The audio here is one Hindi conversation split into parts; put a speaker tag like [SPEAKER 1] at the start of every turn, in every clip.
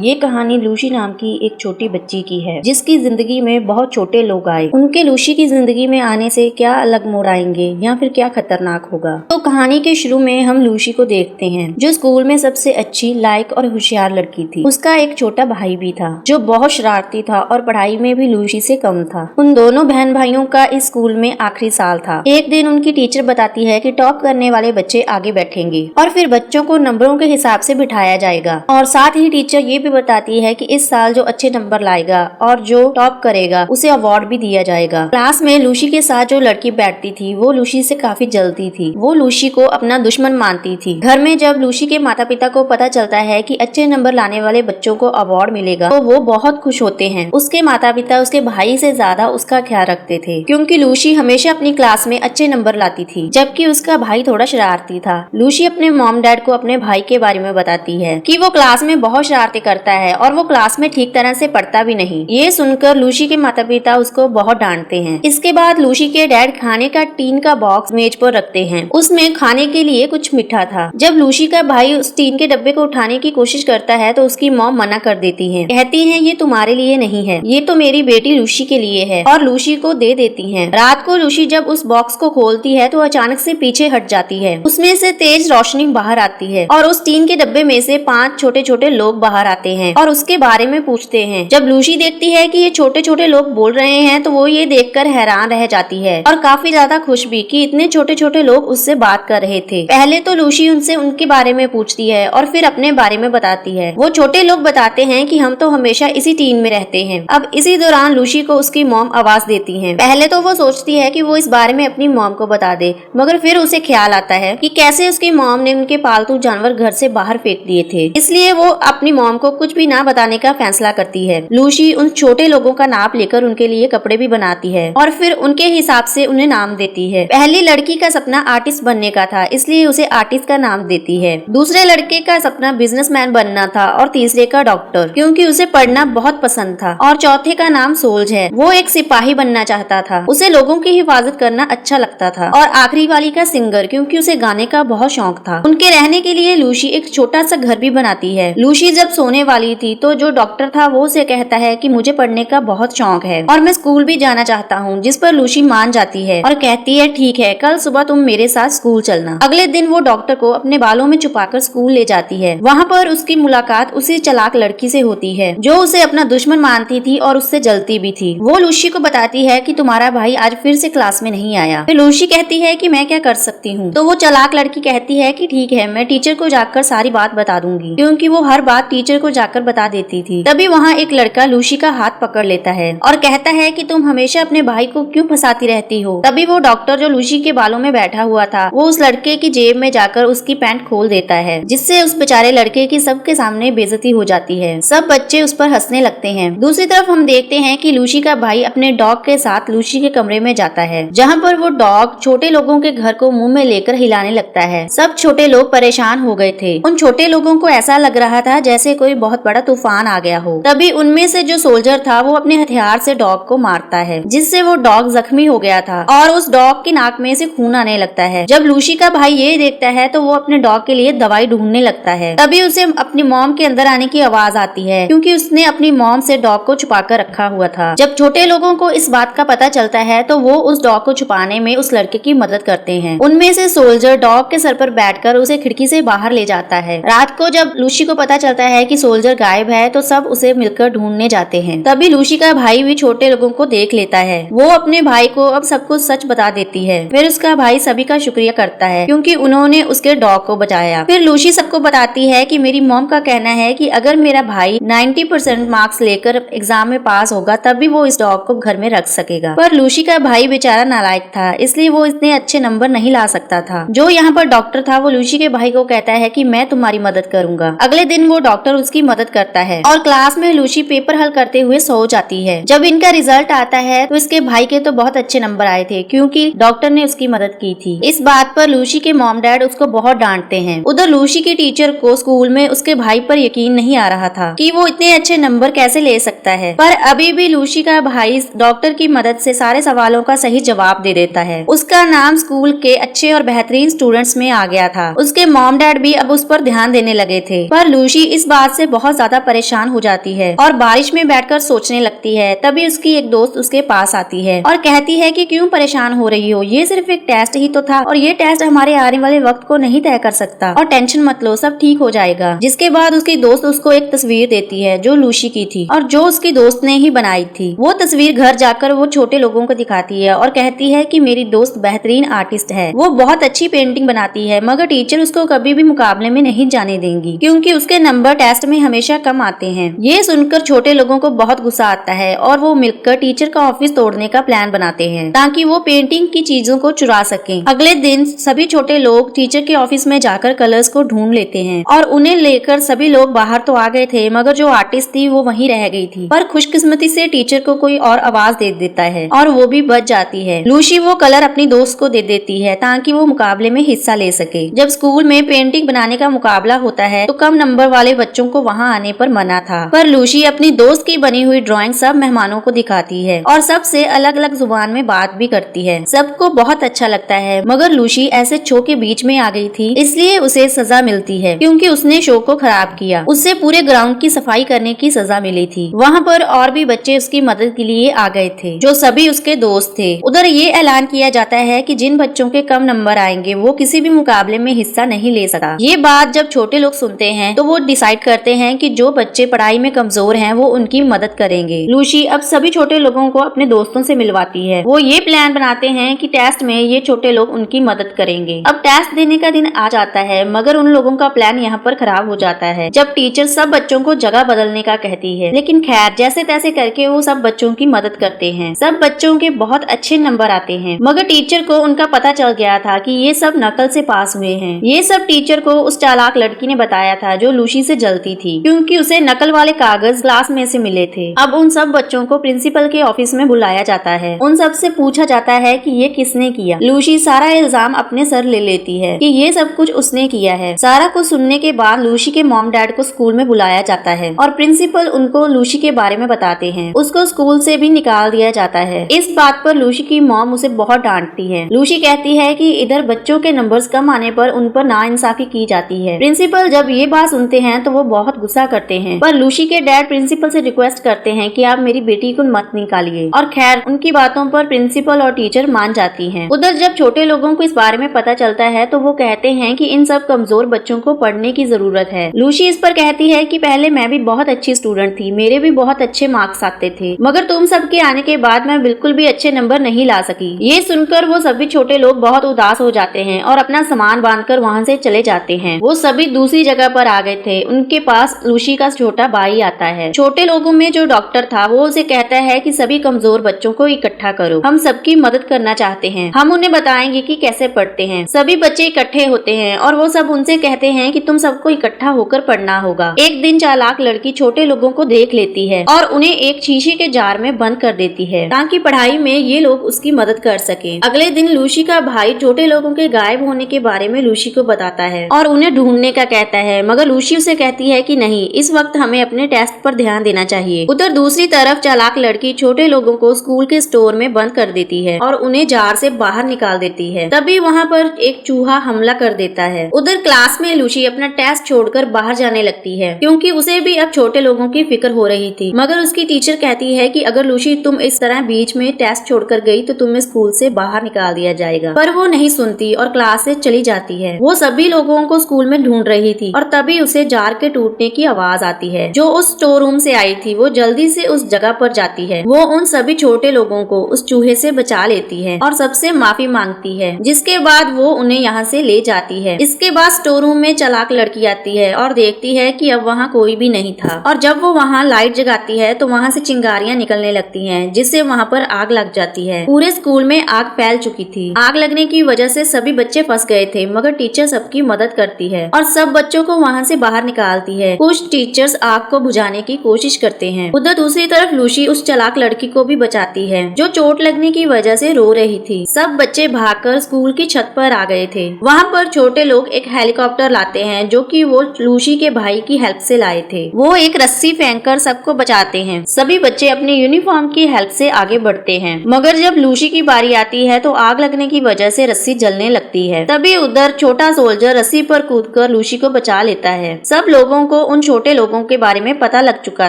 [SPEAKER 1] ये कहानी लूसी नाम की एक छोटी बच्ची की है जिसकी जिंदगी में बहुत छोटे लोग आए। उनके लूसी की जिंदगी में आने से क्या अलग मोड़ आएंगे या फिर क्या खतरनाक होगा। तो कहानी के शुरू में हम लूसी को देखते हैं जो स्कूल में सबसे अच्छी, लायक और होशियार लड़की थी। उसका एक छोटा भाई भी था जो बहुत शरारती था और पढ़ाई में भी लूसी से कम था। उन दोनों बहन भाइयों का इस स्कूल में आखिरी साल था। एक दिन उनकी टीचर बताती है कि टॉप करने वाले बच्चे आगे बैठेंगे और फिर बच्चों को नंबरों के हिसाब से बिठाया जाएगा। और साथ ही टीचर ये भी बताती है कि इस साल जो अच्छे नंबर लाएगा और जो टॉप करेगा उसे अवार्ड भी दिया जाएगा। क्लास में लूसी के साथ जो लड़की बैठती थी वो लूसी से काफी जलती थी। वो लूसी को अपना दुश्मन मानती थी। घर में जब लूसी के माता पिता को पता चलता है कि अच्छे नंबर लाने वाले बच्चों को अवार्ड मिलेगा तो वो बहुत खुश होते हैं। उसके माता पिता उसके भाई से ज्यादा उसका ख्याल रखते थे क्योंकि लूसी हमेशा अपनी क्लास में अच्छे नंबर लाती थी जबकि उसका भाई थोड़ा शरारती था। लूसी अपने मॉम डैड को अपने भाई के बारे में बताती है कि वो क्लास में बहुत शरारती करता है और वो क्लास में ठीक तरह से पढ़ता भी नहीं। ये सुनकर लूसी के माता पिता उसको बहुत डांटते हैं। इसके बाद लूसी के डैड खाने का टीन का बॉक्स मेज पर रखते हैं। उसमें खाने के लिए कुछ मीठा था। जब लूसी का भाई उस टीन के डब्बे को उठाने की कोशिश करता है तो उसकी मॉम मना कर देती है। कहती है ये तुम्हारे लिए नहीं है, ये तो मेरी बेटी लूसी के लिए है और लूसी को दे देती है। रात को लूसी जब उस बॉक्स को खोलती है तो अचानक से पीछे हट जाती है। उसमें से तेज रोशनी बाहर आती है और उस टीन के डब्बे में से 5 छोटे छोटे लोग बाहर आते हैं और उसके बारे में पूछते हैं। जब लूसी देखती है कि ये छोटे छोटे लोग बोल रहे हैं तो वो ये देखकर हैरान रह जाती है और काफी ज्यादा खुश भी कि इतने छोटे छोटे लोग उससे बात कर रहे थे। पहले तो लूसी उनसे उनके बारे में पूछती है और फिर अपने बारे में बताती है। वो छोटे लोग बताते हैं कि हम तो हमेशा इसी टीम में रहते हैं। अब इसी दौरान लूसी को उसकी मॉम आवाज देती है। पहले तो वो सोचती है कि वो इस बारे में अपनी मॉम को बता दे, मगर फिर उसे ख्याल आता है कि कैसे उसकी मॉम ने उनके पालतू जानवर घर से बाहर फेंक दिए थे। इसलिए वो अपनी मॉम को कुछ भी ना बताने का फैसला करती है। लूसी उन छोटे लोगों का नाप लेकर उनके लिए कपड़े भी बनाती है और फिर उनके हिसाब से उन्हें नाम देती है। पहली लड़की का सपना आर्टिस्ट बनने का था इसलिए उसे आर्टिस्ट का नाम देती है। दूसरे लड़के का सपना बिजनेसमैन बनना था और तीसरे का डॉक्टर क्योंकि उसे पढ़ना बहुत पसंद था। और चौथे का नाम सोल्ज है, वो एक सिपाही बनना चाहता था, उसे लोगों की हिफाजत करना अच्छा लगता था। और आखिरी वाली का सिंगर क्योंकि उसे गाने का बहुत शौक था। उनके रहने के लिए लूसी एक छोटा सा घर भी बनाती है। लूसी जब सोने वाली थी तो जो डॉक्टर था वो उसे कहता है कि मुझे पढ़ने का बहुत शौक है और मैं स्कूल भी जाना चाहता हूँ, जिस पर लूसी मान जाती है और कहती है ठीक है, कल सुबह तुम मेरे साथ स्कूल चलना। अगले दिन वो डॉक्टर को अपने बालों में छुपाकर स्कूल ले जाती है। वहाँ पर उसकी मुलाकात उसी चालाक लड़की से होती है जो उसे अपना दुश्मन मानती थी और उससे जलती भी थी। वो लूसी को बताती है कि तुम्हारा भाई आज फिर से क्लास में नहीं आया। फिर लूसी कहती है कि मैं क्या कर सकती हूँ। तो वो चालाक लड़की कहती है कि ठीक है, मैं टीचर को जाकर सारी बात बता दूंगी, क्योंकि वो हर बात टीचर को जाकर बता देती थी। तभी वहाँ एक लड़का लूसी का हाथ पकड़ लेता है और कहता है कि तुम हमेशा अपने भाई को क्यों फंसाती रहती हो। तभी वो डॉक्टर जो लूसी के बालों में बैठा हुआ था वो उस लड़के की जेब में जाकर उसकी पैंट खोल देता है, जिससे उस बेचारे लड़के की सबके सामने बेइज्जती हो जाती है। सब बच्चे उस पर हंसने लगते हैं। दूसरी तरफ हम देखते हैं कि लूसी का भाई अपने डॉग के साथ लूसी के कमरे में जाता है, जहाँ पर वो डॉग छोटे लोगों के घर को मुंह में लेकर हिलाने लगता है। सब छोटे लोग परेशान हो गए थे। उन छोटे लोगों को ऐसा लग रहा था जैसे कोई बहुत बड़ा तूफान आ गया हो। तभी उनमें से जो सोल्जर था वो अपने हथियार से डॉग को मारता है, जिससे वो डॉग जख्मी हो गया था और उस डॉग की नाक में से खून आने लगता है। जब लूसी का भाई ये देखता है तो वो अपने डॉग के लिए दवाई ढूंढने लगता है। तभी उसे अपनी मॉम के अंदर आने की आवाज आती है क्योंकि उसने अपनी मॉम से डॉग को छुपा कर रखा हुआ था। जब छोटे लोगों को इस बात का पता चलता है तो वो उस डॉग को छुपाने में उस लड़के की मदद करते हैं। उनमें से सोल्जर डॉग के सर पर बैठकर उसे खिड़की से बाहर ले जाता है। रात को जब लूसी को पता चलता है कि सोल्जर गायब है तो सब उसे मिलकर ढूंढने जाते हैं। तभी लूसी का भाई भी छोटे लोगों को देख लेता है। वो अपने भाई को अब सब कुछ सच बता देती है। फिर उसका भाई सभी का शुक्रिया करता है क्योंकि उन्होंने उसके डॉग को बचाया। फिर लूसी सबको बताती है कि मेरी मॉम का कहना है कि अगर मेरा भाई 90% मार्क्स लेकर एग्जाम में पास होगा तभी वो इस डॉग को घर में रख सकेगा। पर लूसी का भाई बेचारा नालायक था, इसलिए वो इतने अच्छे नंबर नहीं ला सकता था। जो यहाँ पर डॉक्टर था वो लूसी के भाई को कहता है कि मैं तुम्हारी मदद करूंगा। अगले दिन वो डॉक्टर उसकी मदद करता है और क्लास में लूसी पेपर हल करते हुए सो जाती है। जब इनका रिजल्ट आता है तो इसके भाई के तो बहुत अच्छे नंबर आए थे क्योंकि डॉक्टर ने उसकी मदद की थी। इस बात पर लूसी के मॉम डैड उसको बहुत डांटते हैं। उधर लूसी की टीचर को स्कूल में उसके भाई पर यकीन नहीं आ रहा था कि वो इतने अच्छे नंबर कैसे ले सकता है। पर अभी भी लूसी का भाई डॉक्टर की मदद से सारे सवालों का सही जवाब दे देता है। उसका नाम स्कूल के अच्छे और बेहतरीन स्टूडेंट्स में आ गया था। उसके मॉम डैड भी अब उस पर ध्यान देने लगे थे। पर लूसी इस बात से बहुत ज्यादा परेशान हो जाती है और बारिश में बैठकर सोचने लगती है। तभी उसकी एक दोस्त उसके पास आती है और कहती है कि क्यों परेशान हो रही हो, ये सिर्फ एक टेस्ट ही तो था और ये टेस्ट हमारे आने वाले वक्त को नहीं तय कर सकता और टेंशन मत लो, सब ठीक हो जाएगा। जिसके बाद उसकी दोस्त उसको एक तस्वीर देती है जो लूसी की थी और जो उसकी दोस्त ने ही बनाई थी। वो तस्वीर घर जाकर वो छोटे लोगों को दिखाती है और कहती है कि मेरी दोस्त बेहतरीन आर्टिस्ट है, वो बहुत अच्छी पेंटिंग बनाती है, मगर टीचर उसको कभी भी मुकाबले में नहीं जाने देंगी क्योंकि उसके नंबर टेस्ट में हमेशा कम आते हैं। ये सुनकर छोटे लोगों को बहुत गुस्सा आता है और वो मिलकर टीचर का ऑफिस तोड़ने का प्लान बनाते हैं ताकि वो पेंटिंग की चीजों को चुरा सकें। अगले दिन सभी छोटे लोग टीचर के ऑफिस में जाकर कलर्स को ढूंढ लेते हैं और उन्हें लेकर सभी लोग बाहर तो आ गए थे, मगर जो आर्टिस्ट थी वो वहीं रह गई थी। पर खुशकिस्मती से टीचर को कोई और आवाज दे देता है और वो भी बच जाती है। लूसी वो कलर अपनी दोस्त को दे देती है ताकि वो मुकाबले में हिस्सा ले सके। जब स्कूल में पेंटिंग बनाने का मुकाबला होता है तो कम नंबर वाले बच्चों को वहाँ आने पर मना था, पर लूसी अपनी दोस्त की बनी हुई ड्राइंग सब मेहमानों को दिखाती है और सबसे अलग अलग जुबान में बात भी करती है। सबको बहुत अच्छा लगता है, मगर लूसी ऐसे शो के बीच में आ गई थी, इसलिए उसे सजा मिलती है क्योंकि उसने शो को खराब किया। उससे पूरे ग्राउंड की सफाई करने की सजा मिली थी। वहाँ पर और भी बच्चे उसकी मदद के लिए आ गए थे जो सभी उसके दोस्त थे। उधर ये ऐलान किया जाता है कि जिन बच्चों के कम नंबर आएंगे वो किसी भी मुकाबले में हिस्सा नहीं ले सकता। ये बात जब छोटे लोग सुनते हैं तो वो डिसाइड करते हैं कि जो बच्चे पढ़ाई में कमजोर हैं वो उनकी मदद करेंगे। लूसी अब सभी छोटे लोगों को अपने दोस्तों से मिलवाती है। वो ये प्लान बनाते हैं कि टेस्ट में ये छोटे लोग उनकी मदद करेंगे। अब टेस्ट देने का दिन आ जाता है, मगर उन लोगों का प्लान यहाँ पर खराब हो जाता है जब टीचर सब बच्चों को जगह बदलने का कहती है। लेकिन खैर जैसे तैसे करके वो सब बच्चों की मदद करते हैं। सब बच्चों के बहुत अच्छे नंबर आते हैं, मगर टीचर को उनका पता चल गया था कि ये सब नकल से पास हुए हैं। ये सब टीचर को उस चालाक लड़की ने बताया था जो लूसी से जलती थी क्योंकि उसे नकल वाले कागज क्लास में से मिले थे। अब उन सब बच्चों को प्रिंसिपल के ऑफिस में बुलाया जाता है। उन सब से पूछा जाता है कि ये किसने किया। लूसी सारा इल्जाम अपने सर ले लेती है कि ये सब कुछ उसने किया है। सारा को सुनने के बाद लूसी के मॉम डैड को स्कूल में बुलाया जाता है और प्रिंसिपल उनको लूसी के बारे में बताते हैं। उसको स्कूल से भी निकाल दिया जाता है। इस बात पर लूसी की मॉम उसे बहुत डांटती है। लूसी कहती है कि इधर बच्चों के नंबर्स कम आने पर उन पर नाइंसाफी की जाती है। प्रिंसिपल जब ये बात सुनते हैं तो वो बहुत गुस्सा करते हैं, पर लूसी के डैड प्रिंसिपल से रिक्वेस्ट करते हैं कि आप मेरी बेटी को मत निकालिए और खैर उनकी बातों पर प्रिंसिपल और टीचर मान जाती हैं। उधर जब छोटे लोगों को इस बारे में पता चलता है तो वो कहते हैं कि इन सब कमजोर बच्चों को पढ़ने की जरूरत है। लूसी इस पर कहती है कि पहले मैं भी बहुत अच्छी स्टूडेंट थी, मेरे भी बहुत अच्छे मार्क्स आते थे, मगर तुम सबके आने के बाद मैं बिल्कुल भी अच्छे नंबर नहीं ला सकी। ये सुनकर वो सभी छोटे लोग बहुत उदास हो जाते हैं और अपना सामान बांधकर वहाँ से चले जाते हैं। वो सभी दूसरी जगह पर आ गए थे। उनके पास लूसी का छोटा भाई आता है। छोटे लोगों में जो डॉक्टर था वो उसे कहता है कि सभी कमजोर बच्चों को इकट्ठा करो, हम सबकी मदद करना चाहते हैं, हम उन्हें बताएंगे कि कैसे पढ़ते हैं। सभी बच्चे इकट्ठे होते हैं और वो सब उनसे कहते हैं कि तुम सबको इकट्ठा होकर पढ़ना होगा। एक दिन चालाक लड़की छोटे लोगों को देख लेती है और उन्हें एक शीशे के जार में बंद कर देती है ताकि पढ़ाई में ये लोग उसकी मदद कर सके। अगले दिन लूसी का भाई छोटे लोगों के गायब होने के बारे में लूसी को बताता है और उन्हें ढूंढने का कहता है, मगर लूसी उसे कहती है कि नहीं, इस वक्त हमें अपने टेस्ट पर ध्यान देना चाहिए। उधर दूसरी तरफ चालाक लड़की छोटे लोगों को स्कूल के स्टोर में बंद कर देती है और उन्हें जार से बाहर निकाल देती है। तभी वहाँ पर एक चूहा हमला कर देता है। उधर क्लास में लूसी अपना टेस्ट छोड़कर बाहर जाने लगती है क्योंकि उसे भी अब छोटे लोगों की फिक्र हो रही थी, मगर उसकी टीचर कहती है कि अगर लूसी तुम इस तरह बीच में टेस्ट छोड़कर गई तो तुम्हें स्कूल से बाहर निकाल दिया जाएगा। पर वो नहीं सुनती और क्लास से चली जाती है। वो सभी लोगों को स्कूल में ढूंढ रही थी और तभी उसे जार के टूटने की आवाज आती है जो उस स्टोर रूम से आई थी। वो जल्दी से उस जगह पर जाती है। वो उन सभी छोटे लोगों को उस चूहे से बचा लेती है और सबसे माफी मांगती है, जिसके बाद वो उन्हें यहाँ से ले जाती है। इसके बाद स्टोर रूम में चालाक लड़की आती है और देखती है कि अब वहाँ कोई भी नहीं था और जब वो वहाँ लाइट जगाती है तो वहाँ से चिंगारियाँ निकलने लगती हैं, जिससे वहाँ पर आग लग जाती है। पूरे स्कूल में आग फैल चुकी थी। आग लगने की वजह से सभी बच्चे फंस गए थे, मगर टीचर सबकी मदद करती है और सब बच्चों को वहाँ से बाहर निकालती है। कुछ टीचर्स आग को बुझाने की कोशिश करते हैं। उधर दूसरी तरफ लूसी उस चालाक लड़की को भी बचाती है जो चोट लगने की वजह से रो रही थी। सब बच्चे भागकर स्कूल की छत पर आ गए थे। वहाँ पर छोटे लोग एक हेलीकॉप्टर लाते हैं जो कि वो लूसी के भाई की हेल्प से लाए थे। वो एक रस्सी फेंककर सबको बचाते हैं। सभी बच्चे अपनी यूनिफॉर्म की हेल्प से आगे बढ़ते हैं, मगर जब लूसी की बारी आती है तो आग लगने की वजह से रस्सी जलने लगती है। तभी उधर छोटा सोल्जर रस्सी पर कूदकर लूसी को बचा लेता है। सब लोगों को उन छोटे लोगों के बारे में पता लग चुका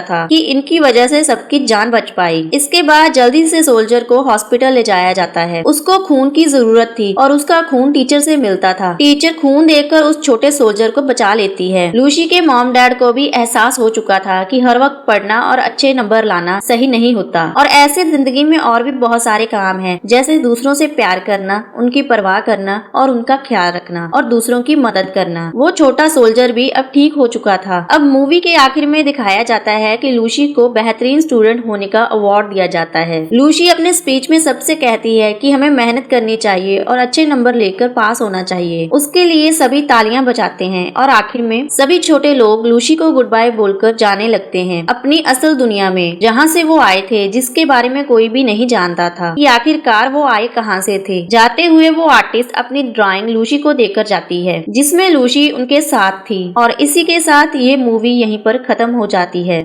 [SPEAKER 1] था कि इनकी वजह से सबकी जान बच पाई। इसके बाद जल्दी से सोल्जर को हॉस्पिटल ले जाया जाता है। उसको खून की जरूरत थी और उसका खून टीचर से मिलता था। टीचर खून देकर उस छोटे सोल्जर को बचा लेती है। लूसी के मॉम डैड को भी एहसास हो चुका था कि हर वक्त पढ़ना और अच्छे नंबर लाना सही नहीं होता और ऐसे जिंदगी में और भी बहुत सारे काम हैं, जैसे दूसरों से प्यार करना, उनकी परवाह करना और उनका ख्याल रखना और दूसरों की मदद करना। वो छोटा सोल्जर भी अब ठीक हो चुका था। अब मूवी के आखिर में दिखाया जाता है कि लूसी को बेहतरीन स्टूडेंट होने का अवार्ड दिया जाता है। लूसी अपने स्पीच में सबसे कहती है कि हमें मेहनत करनी चाहिए और अच्छे नंबर लेकर पास होना चाहिए। उसके लिए सभी तालियां बजाते हैं और आखिर में सभी छोटे लोग लूसी को गुड बाय बोलकर जाने लगते हैं अपनी असल दुनिया में, जहाँ से वो आए थे, जिसके बारे में कोई भी नहीं जानता था कि आखिरकार वो आए कहाँ से थे। जाते हुए वो आर्टिस्ट अपनी ड्राइंग लूसी को देकर जाती है, जिसमें लूसी उनके साथ थी। और इसी के साथ ये मूवी यहीं पर खत्म हो जाती है।